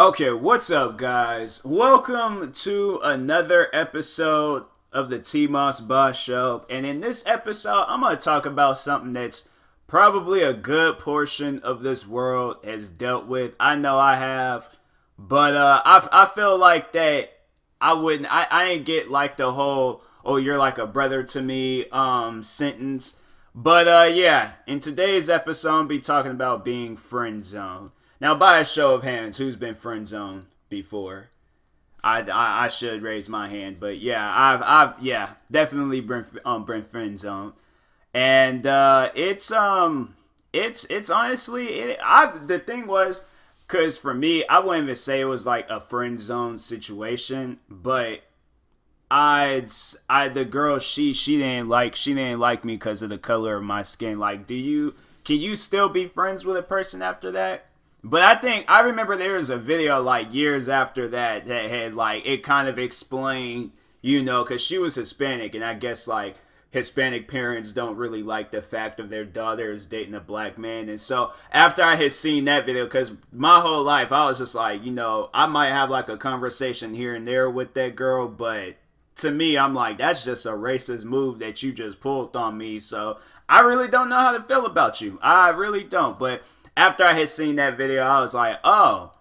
Okay, what's up, guys? Welcome to another episode of the TMossBoss Show. And in this episode, I'm going to talk about something that's probably a good portion of this world has dealt with. I know I have, but I feel like that I didn't get like the whole, oh, you're like a brother to me sentence. But yeah, in today's episode, I'll be talking about being friend zoned. Now, by a show of hands, who's been friend zoned before? I should raise my hand, but yeah, I've definitely been friend zoned, and it's honestly the thing was, because for me, I wouldn't even say it was like a friend zone situation, but the girl she didn't like me because of the color of my skin. Like, can you still be friends with a person after that? But I remember there was a video like years after that had like it kind of explained, because she was Hispanic, and I guess like Hispanic parents don't really like the fact of their daughters dating a black man. And so after I had seen that video, because my whole life I was just like, I might have like a conversation here and there with that girl, but to me, I'm like, that's just a racist move that you just pulled on me. So I really don't know how to feel about you. I really don't. But after I had seen that video, I was like, oh,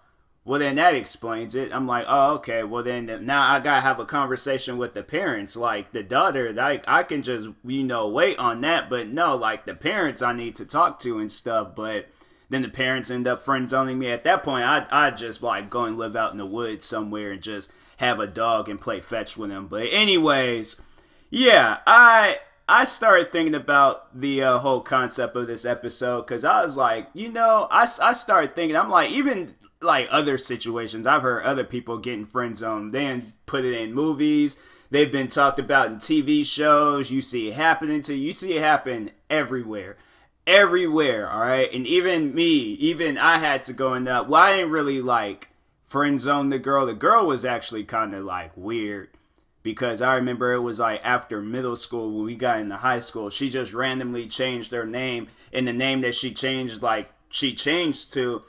well, then that explains it. I'm like, oh, okay. Well, then now I got to have a conversation with the parents. Like, the daughter, like, I can just, wait on that. But no, like, the parents I need to talk to and stuff. But then the parents end up friend zoning me. At that point, I just, like, go and live out in the woods somewhere and just have a dog and play fetch with him. But anyways, yeah, I started thinking about the whole concept of this episode because I was like, I started thinking, I'm like, even like other situations, I've heard other people getting friend zoned. They put it in movies. They've been talked about in TV shows. You see it you see it happen everywhere. Everywhere, all right? And even I had to go in that. Well, I didn't really like friend zone the girl. The girl was actually kind of like weird. Because I remember it was like after middle school when we got into high school, she just randomly changed her name. And the name that she changed to,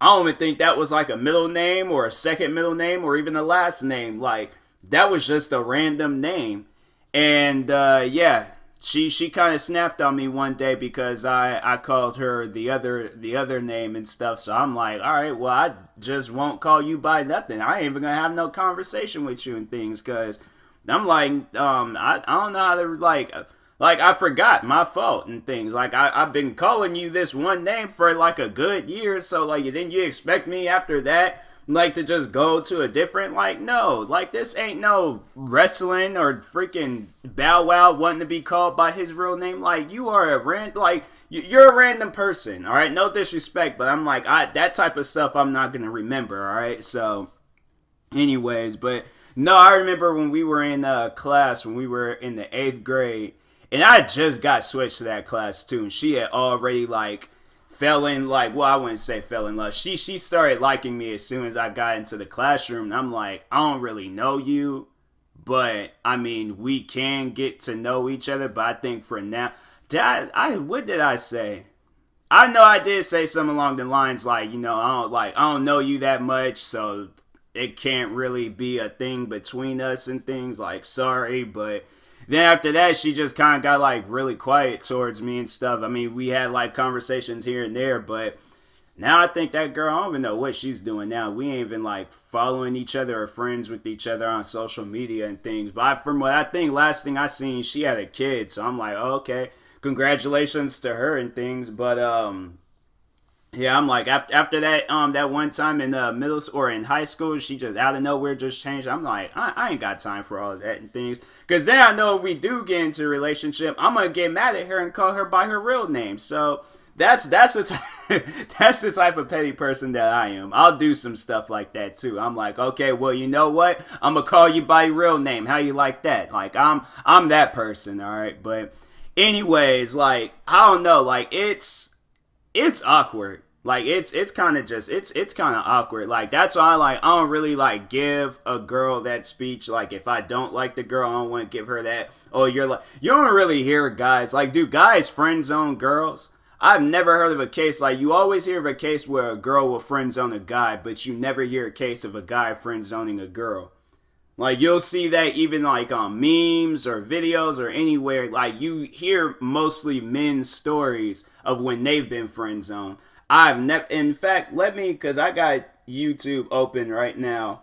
I don't even think that was like a middle name or a second middle name or even a last name. Like, that was just a random name. And yeah, she kind of snapped on me one day because I called her the other name and stuff. So I'm like, all right, well, I just won't call you by nothing. I ain't even gonna have no conversation with you and things because I'm like, I don't know how to like I forgot, my fault and things. Like, I've been calling you this one name for like a good year. So like, then you expect me after that like to just go to a different, like, no, like, this ain't no wrestling or freaking Bow Wow wanting to be called by his real name. Like, you are you're a random person, all right? No disrespect, but I'm like, that type of stuff I'm not gonna remember, all right? So anyways, but no, I remember when we were in class, when we were in the 8th grade, and I just got switched to that class too, and she had already like I wouldn't say fell in love. She started liking me as soon as I got into the classroom. And I'm like, I don't really know you, but I mean, we can get to know each other. But I think for now, what did I say? I know I did say something along the lines like, I don't know you that much, so it can't really be a thing between us and things. Like, sorry, but then after that, she just kind of got like really quiet towards me and stuff. I mean, we had like conversations here and there, but now I think that girl, I don't even know what she's doing now. We ain't even like following each other or friends with each other on social media and things. But from what I think, last thing I seen, she had a kid. So I'm like, oh, okay, congratulations to her and things. But yeah, I'm like, after that that one time in middle or in high school, she just out of nowhere just changed. I'm like, I ain't got time for all of that and things. Because then I know if we do get into a relationship, I'm going to get mad at her and call her by her real name. So that's that's the type of petty person that I am. I'll do some stuff like that too. I'm like, okay, well, you know what? I'm going to call you by your real name. How you like that? Like, I'm that person, all right? But anyways, like, I don't know. Like, it's awkward. Like, it's kind of just, it's kind of awkward. Like, that's why I don't really, like, give a girl that speech. Like, if I don't like the girl, I don't want to give her that, oh, you're like, you don't really hear guys, like, do guys friend zone girls? I've never heard of a case like you always hear of a case where a girl will friend zone a guy, but you never hear a case of a guy friend zoning a girl. Like you'll see that even like on memes or videos or anywhere. Like you hear mostly men's stories of when they've been friend zoned. I've never. In fact, because I got YouTube open right now.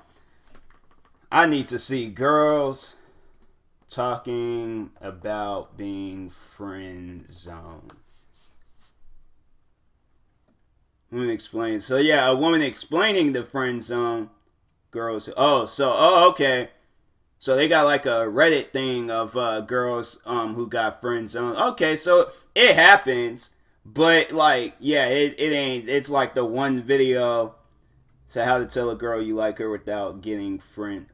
I need to see girls talking about being friend zoned. Woman explains. So yeah, a woman explaining the friend zone. Girls. Okay. So they got like a Reddit thing of girls who got friend zoned. Okay, so it happens, but like yeah, it ain't. It's like the one video. So how to tell a girl you like her without getting friend.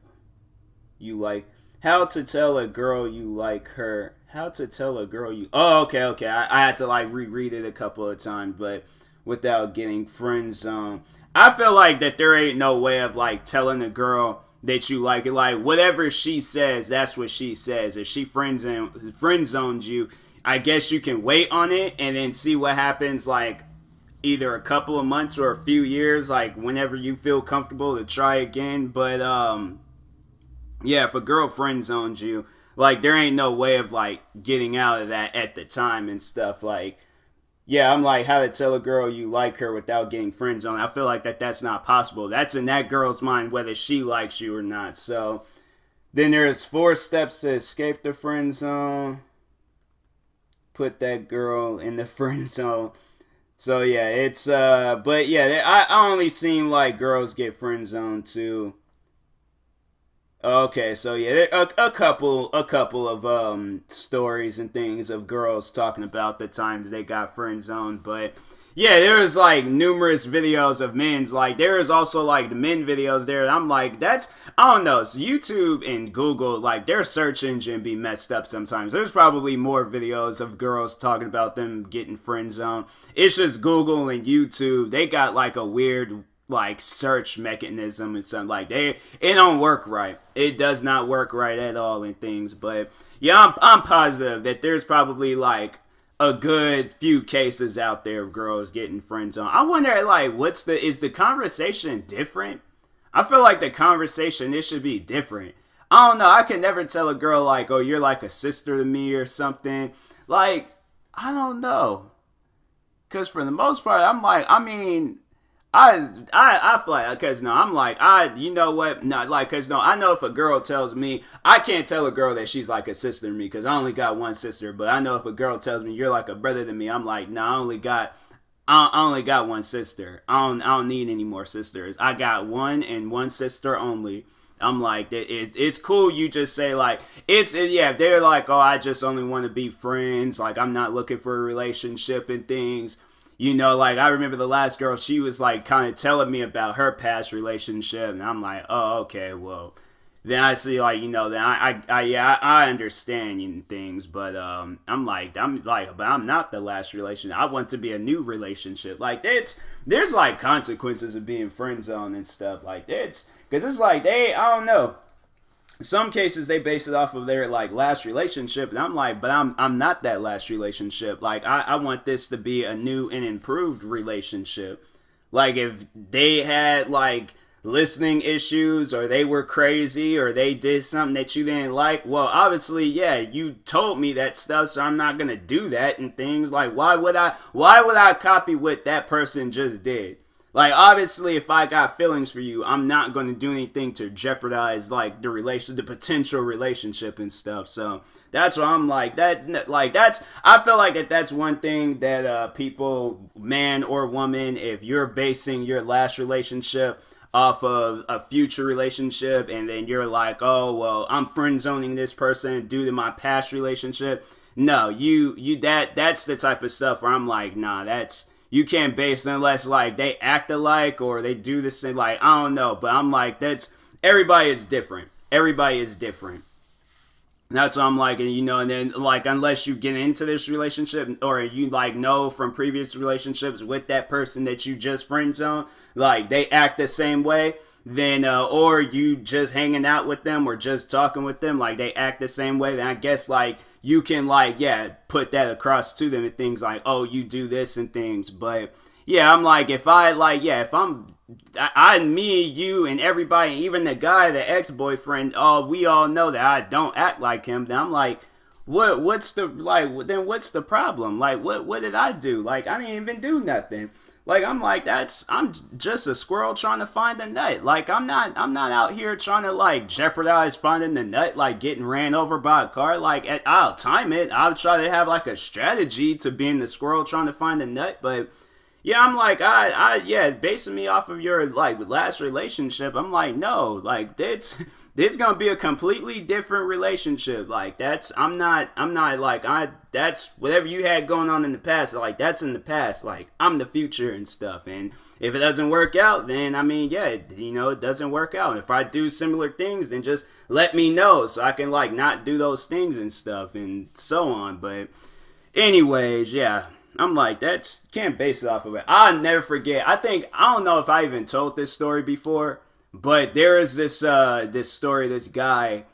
You like how to tell a girl you like her. How to tell a girl you. Oh, okay. I had to like reread it a couple of times, but without getting friend zoned. I feel like that there ain't no way of like telling a girl that you like it. Like whatever she says, that's what she says. If she friend zones you, I guess you can wait on it and then see what happens. Like either a couple of months or a few years, like whenever you feel comfortable to try again. But yeah, if a girl friend zones you, like there ain't no way of like getting out of that at the time and stuff. Like yeah, I'm like, how to tell a girl you like her without getting friend zoned. I feel like that's not possible. That's in that girl's mind whether she likes you or not. So then there's 4 steps to escape the friend zone. Put that girl in the friend zone. So yeah, it's but yeah, I only seen like girls get friend zoned too. Okay, so yeah, a couple of stories and things of girls talking about the times they got friend zoned, but yeah, there was like numerous videos of men's. Like there is also like the men videos there. I'm like, that's I don't know. So YouTube and Google, like their search engine be messed up sometimes. There's probably more videos of girls talking about them getting friend zoned. It's just Google and YouTube. They got like a weird like search mechanism and something like it don't work right. It does not work right at all in things. But yeah, I'm positive that there's probably like a good few cases out there of girls getting friend zoned. I wonder like is the conversation different? I feel like the conversation it should be different. I don't know. I can never tell a girl like, oh, you're like a sister to me or something. Like I don't know. Cause for the most part, I'm like, I mean. I feel like, cause no, I'm like, you know what, not like, cause no, I know if a girl tells me, I can't tell a girl that she's like a sister to me, cause I only got one sister, but I know if a girl tells me you're like a brother to me, I'm like, no, I only got one sister, I don't need any more sisters, I got one and one sister only. I'm like, it's cool. You just say like, yeah. If they're like, oh, I just only want to be friends. Like, I'm not looking for a relationship and things. You know, like I remember the last girl, she was like kind of telling me about her past relationship, and I'm like, oh, okay, well, then I see like, you know, then I understand and things, but I'm like, but I'm not the last relationship. I want to be a new relationship. Like there's like consequences of being friend zoned and stuff like that. Because it's like I don't know. In some cases they base it off of their like last relationship, and I'm like, but I'm not that last relationship. Like I want this to be a new and improved relationship. Like if they had like listening issues or they were crazy or they did something that you didn't like, well obviously yeah, you told me that stuff, so I'm not gonna do that and things. Like why would I copy what that person just did? Like, obviously, if I got feelings for you, I'm not going to do anything to jeopardize, like, the potential relationship and stuff. So, that's what I'm like, I feel like that's one thing that people, man or woman, if you're basing your last relationship off of a future relationship, and then you're like, oh, well, I'm friend zoning this person due to my past relationship. No, that's the type of stuff where I'm like, nah, you can't base it unless like they act alike or they do the same. Like I don't know, but I'm like everybody is different. Everybody is different. That's what I'm like, and you know, and then like unless you get into this relationship or you like know from previous relationships with that person that you just friend zone, like they act the same way. then or you just hanging out with them or just talking with them, like they act the same way, then I guess like you can like put that across to them and things like, oh, you do this and things. But yeah, I'm like, if I like, if me, you, and everybody, even the guy, the ex-boyfriend, we all know that I don't act like him, then I'm like, what's the problem? Like, what did I do? Like, I didn't even do nothing. Like, I'm like, I'm just a squirrel trying to find a nut. Like, I'm not out here trying to like jeopardize finding the nut, like getting ran over by a car. Like, I'll time it. I'll try to have like a strategy to being the squirrel trying to find a nut. But yeah, I'm like, basing me off of your like last relationship, I'm like, no, like this gonna be a completely different relationship. Like I'm not like that's whatever you had going on in the past, like that's in the past. Like I'm the future and stuff. And if it doesn't work out, then I mean, it doesn't work out. If I do similar things, then just let me know so I can like not do those things and stuff and so on. But anyways, yeah. I'm like, can't base it off of it. I'll never forget. I don't know if I even told this story before, but there is this story, this guy,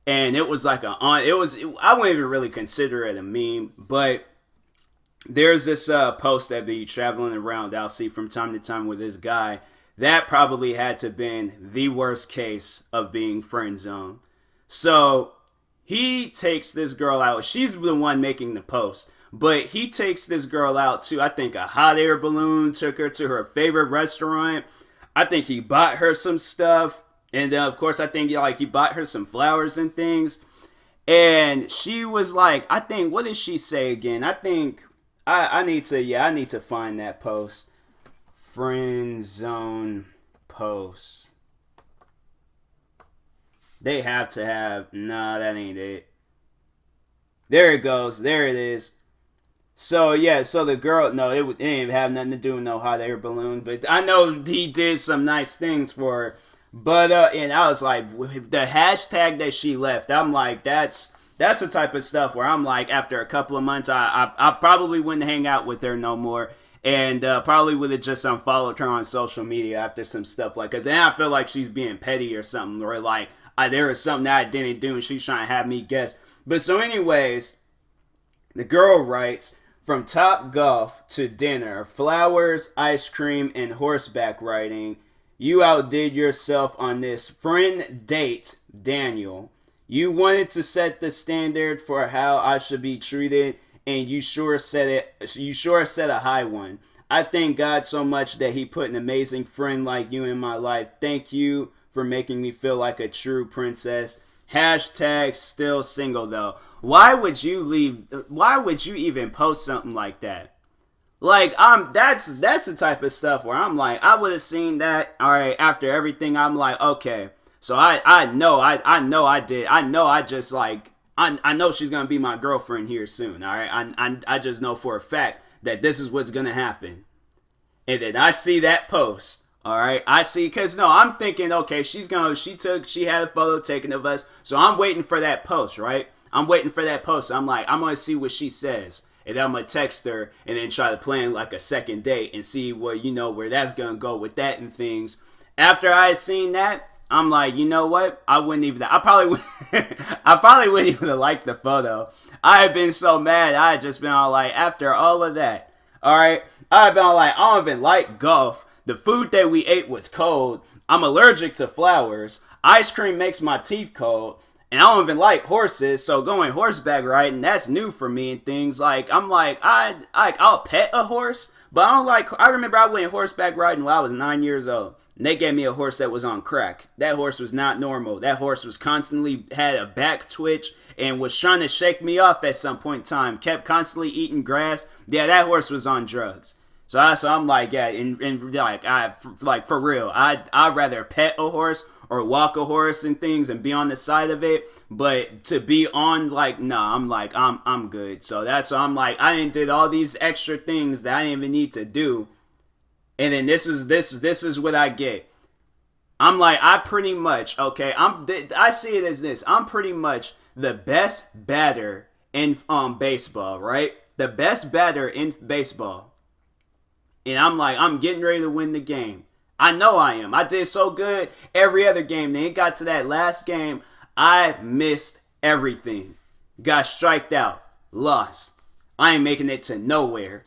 and it was like I wouldn't even really consider it a meme, but there's this post that be traveling around I'll see from time to time with this guy that probably had to have been the worst case of being friend zoned. So he takes this girl out. She's the one making the post. But he takes this girl out to, I think, a hot air balloon, took her to her favorite restaurant. I think he bought her some stuff. And then, of course, I think he bought her some flowers and things. And she was like, I think, what did she say again? I think, I need to find that post. Friend zone post. They have to have, nah, that ain't it. There it goes. There it is. So the girl, no, it didn't even have nothing to do with no hot air balloon, but I know he did some nice things for her. But and I was like, the hashtag that she left, I'm like, that's the type of stuff where I'm like, after a couple of months, I probably wouldn't hang out with her no more, and probably would have just unfollowed her on social media after some stuff like, cause then I feel like she's being petty or something, or like there was something that I didn't do and she's trying to have me guess. But so anyways, the girl writes, from Top Golf to dinner, flowers, ice cream, and horseback riding, you outdid yourself on this friend date, Daniel. You wanted to set the standard for how I should be treated, and you sure set a high one. I thank God so much that he put an amazing friend like you in my life. Thank you for making me feel like a true princess. Hashtag still single though. Why would you even post something like that? Like, that's the type of stuff where I'm like, I would have seen that. All right, after everything, I'm like, okay, so I know she's gonna be my girlfriend here soon. All right, I just know for a fact that this is what's gonna happen. And then I see that post. All right, I see, cause no, I'm thinking, okay, she had a photo taken of us, so I'm waiting for that post, right? I'm waiting for that post. I'm like, I'm gonna see what she says, and then I'm gonna text her, and then try to plan like a second date and see where that's gonna go with that and things. After I seen that, I'm like, you know what? I probably wouldn't even have liked the photo. I had been so mad. I had just been all like, after all of that, all right, I had been all like, I don't even like golf. The food that we ate was cold. I'm allergic to flowers. Ice cream makes my teeth cold. And I don't even like horses, so going horseback riding, that's new for me and things. Like, I'm like, I'll pet a horse, but I remember I went horseback riding when I was 9 years old. And they gave me a horse that was on crack. That horse was not normal. That horse was constantly had a back twitch and was trying to shake me off at some point in time. Kept constantly eating grass. Yeah, that horse was on drugs. So I'm like, yeah, like for real, I'd rather pet a horse or walk a horse and things and be on the side of it, but to be on, like, nah, I'm good. So I'm like, I did all these extra things that I didn't even need to do, and then this is what I get. I'm like, I pretty much, okay, I see it as this. I'm pretty much the best batter in baseball, right? The best batter in baseball. And I'm like, I'm getting ready to win the game. I know I am. I did so good every other game. Then it got to that last game. I missed everything. Got striked out. Lost. I ain't making it to nowhere.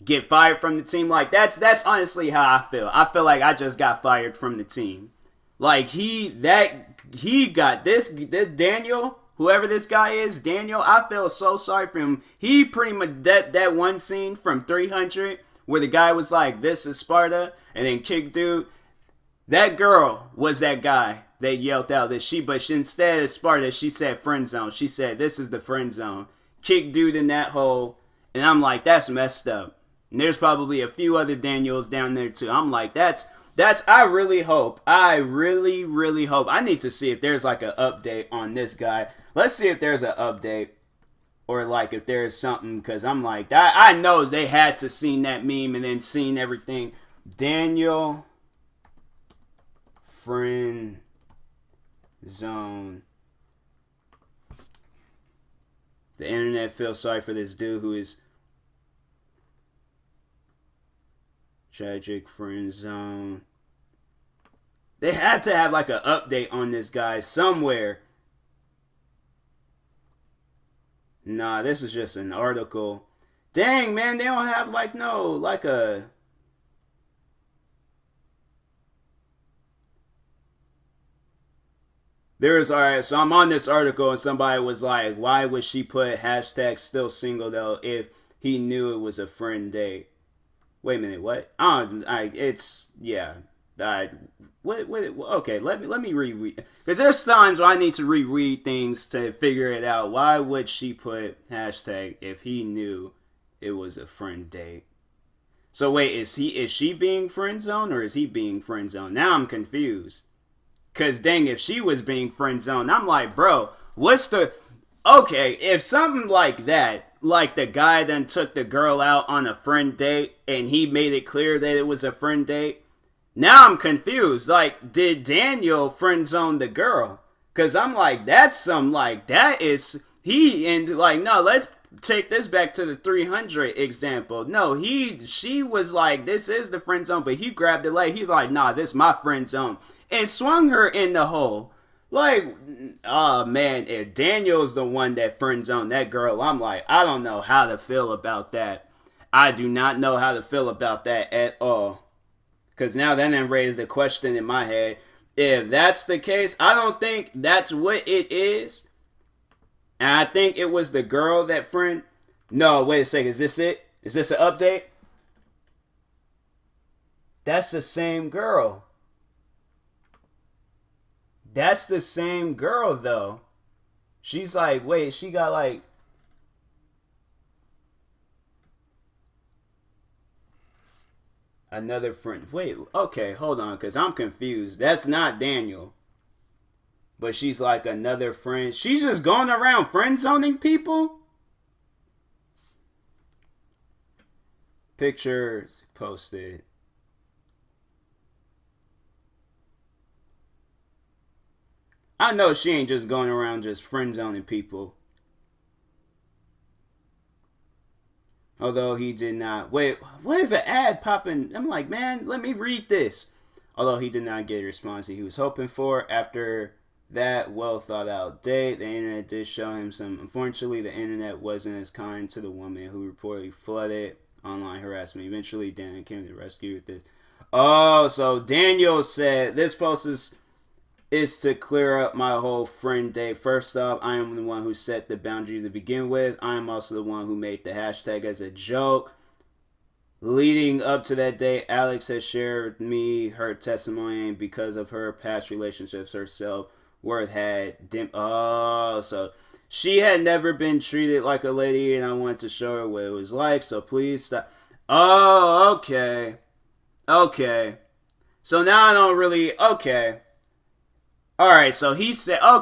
Get fired from the team. Like, that's honestly how I feel. I feel like I just got fired from the team. Like, he got this Daniel, whoever this guy is, Daniel, I feel so sorry for him. He pretty much, that one scene from 300 where the guy was like, this is Sparta, and then kick dude, that girl was that guy that yelled out that but instead of Sparta, she said friend zone. She said, this is the friend zone. Kick dude in that hole, and I'm like, that's messed up. And there's probably a few other Daniels down there too. I'm like, I really hope. I really, really hope. I need to see if there's like an update on this guy. Let's see if there's an update. Or like if there's something. Because I'm like, I know they had to seen that meme and then seen everything. Daniel Friend Zone. The internet feels sorry for this dude who is tragic friend zone. They had to have like an update on this guy somewhere. Nah, this is just an article. Dang, man, they don't have like a... Alright, so I'm on this article and somebody was like, why would she put hashtag still single though if he knew it was a friend date? Wait a minute, what? Okay, let me reread. Because there's times where I need to reread things to figure it out. Why would she put hashtag if he knew it was a friend date? So wait, is she being friend zoned or is he being friend zoned? Now I'm confused. Because dang, if she was being friend zoned, I'm like, bro, what's the... Okay, if something like that, like the guy then took the girl out on a friend date and he made it clear that it was a friend date, now I'm confused. Like, did Daniel friend zone the girl? Because I'm like, that's some, like, that is... and like, no, let's take this back to the 300 example. No, she was like, this is the friend zone, but he grabbed the leg. He's like, nah, this is my friend zone. And swung her in the hole. Like, oh man, if Daniel's the one that friend zoned that girl, I'm like, I don't know how to feel about that. I do not know how to feel about that at all. Because now that then raised the question in my head. If that's the case, I don't think that's what it is. And I think it was the girl that friend... No, wait a second. Is this it? Is this an update? That's the same girl. That's the same girl, though. She's like, wait, she got like... Another friend. Wait, okay, hold on, because I'm confused. That's not Daniel. But she's like another friend. She's just going around friend zoning people? Pictures posted. I know she ain't just going around just friend zoning people. Although he did not. Wait, what is an ad popping? I'm like, man, let me read this. Although he did not get a response that he was hoping for. After that well thought out date, the internet did show him some. Unfortunately, the internet wasn't as kind to the woman who reportedly flooded online harassment. Eventually, Daniel came to the rescue with this. Oh, so Daniel said this post is to clear up my whole friend date. First off, I am the one who set the boundary to begin with. I am also the one who made the hashtag as a joke. Leading up to that day, Alex has shared with me her testimony, and because of her past relationships, her self-worth had dimmed. Oh, so she had never been treated like a lady, and I wanted to show her what it was like, so please stop. Oh, okay. Okay. So now I don't really... Okay. Alright, so he said, I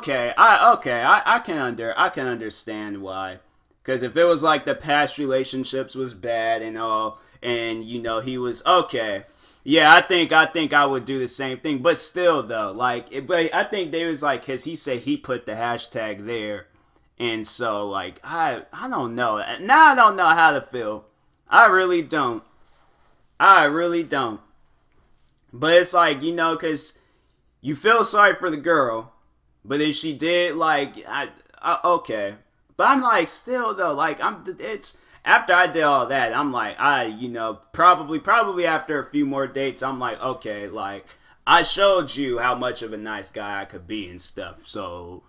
can understand why. Because if it was like the past relationships was bad and all, and you know, he was, okay. Yeah, I think I would do the same thing. But still though, like, but I think there was like, cause he said he put the hashtag there. And so like, I don't know. Now I don't know how to feel. I really don't. But it's like, because you feel sorry for the girl, but then she did, like, okay. But I'm like, still though, like, it's after I did all that, I'm like, probably after a few more dates, I'm like, okay, like, I showed you how much of a nice guy I could be and stuff. So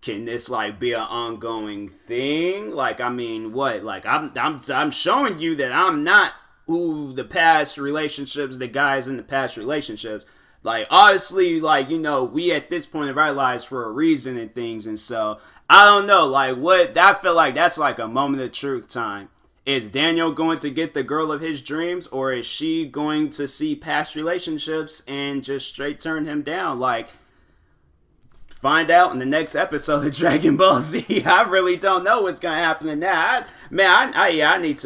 can this like be an ongoing thing? Like, I mean, what? Like, I'm showing you that I'm not who the past relationships, the guys in the past relationships. Like, obviously, like, we at this point of our lives for a reason and things. And so, I don't know, like, I feel like that's like a moment of truth time. Is Daniel going to get the girl of his dreams, or is she going to see past relationships and just straight turn him down? Like, find out in the next episode of Dragon Ball Z. I really don't know what's gonna happen in that. I need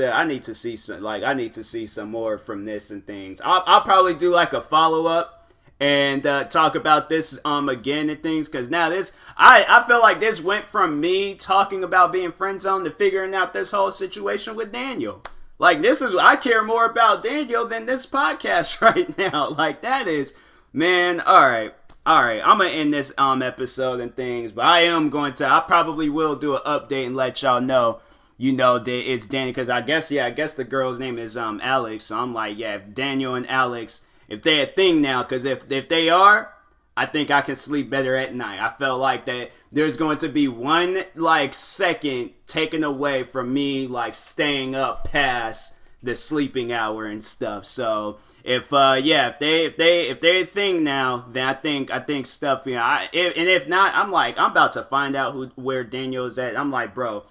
to see some, like, I need to see some more from this and things. I'll probably do like a follow up and talk about this again and things, because now this I feel like this went from me talking about being friend zone to figuring out this whole situation with Daniel. Like, I care more about Daniel than this podcast right now. Like, that is, man. All right, I'm gonna end this episode and things, but I probably will do an update and let y'all know. It's Daniel, because I guess the girl's name is Alex. So I'm like, yeah, if Daniel and Alex, if they're a thing now, because if they are, I think I can sleep better at night. I felt like that there's going to be one like second taken away from me like staying up past the sleeping hour and stuff. So if they're a thing now, then I think stuff. If not, I'm about to find out where Daniel's at. I'm like, bro,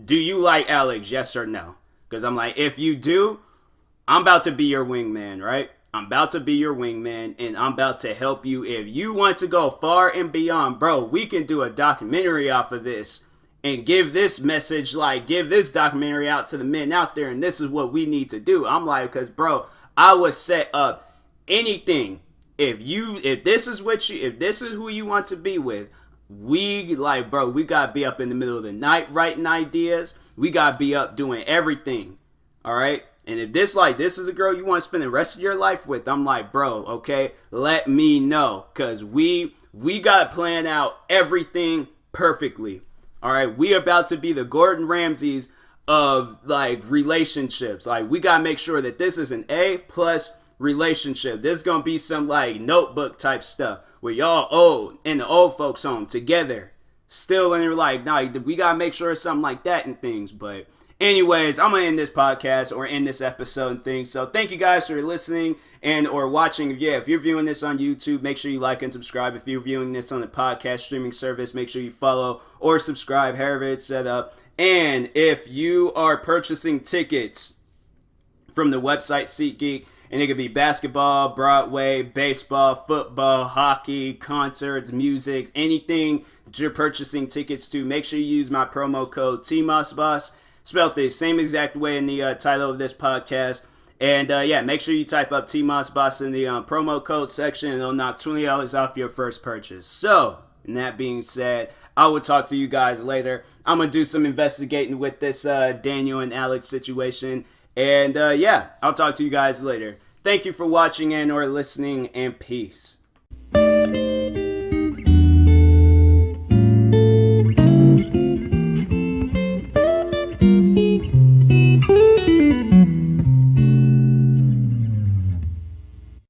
do you like Alex? Yes or no? Because I'm like, if you do, I'm about to be your wingman, right? I'm about to be your wingman, and I'm about to help you. If you want to go far and beyond, bro, we can do a documentary off of this and give this message, like, give this documentary out to the men out there, and this is what we need to do. I'm like, because, bro, I would set up anything. If this is who you want to be with, we gotta be up in the middle of the night writing ideas. We gotta be up doing everything. All right. And if this is a girl you want to spend the rest of your life with, I'm like, bro, okay, let me know. Because we got to plan out everything perfectly. All right, we about to be the Gordon Ramsays of, like, relationships. Like, we got to make sure that this is an A+ relationship. This is going to be some, like, notebook type stuff where y'all in the old folks home together. Still, and you're like, nah, we got to make sure it's something like that and things, but... Anyways, I'm going to end this podcast or end this episode and things. So thank you guys for listening and or watching. Yeah, if you're viewing this on YouTube, make sure you like and subscribe. If you're viewing this on the podcast streaming service, make sure you follow or subscribe, however it's set up. And if you are purchasing tickets from the website SeatGeek, and it could be basketball, Broadway, baseball, football, hockey, concerts, music, anything that you're purchasing tickets to, make sure you use my promo code TMossBoss. Spelled the same exact way in the title of this podcast. And make sure you type up TMossBoss in the promo code section, and it'll knock $20 off your first purchase. So, and that being said, I will talk to you guys later. I'm going to do some investigating with this Daniel and Alex situation. And I'll talk to you guys later. Thank you for watching and or listening, and peace.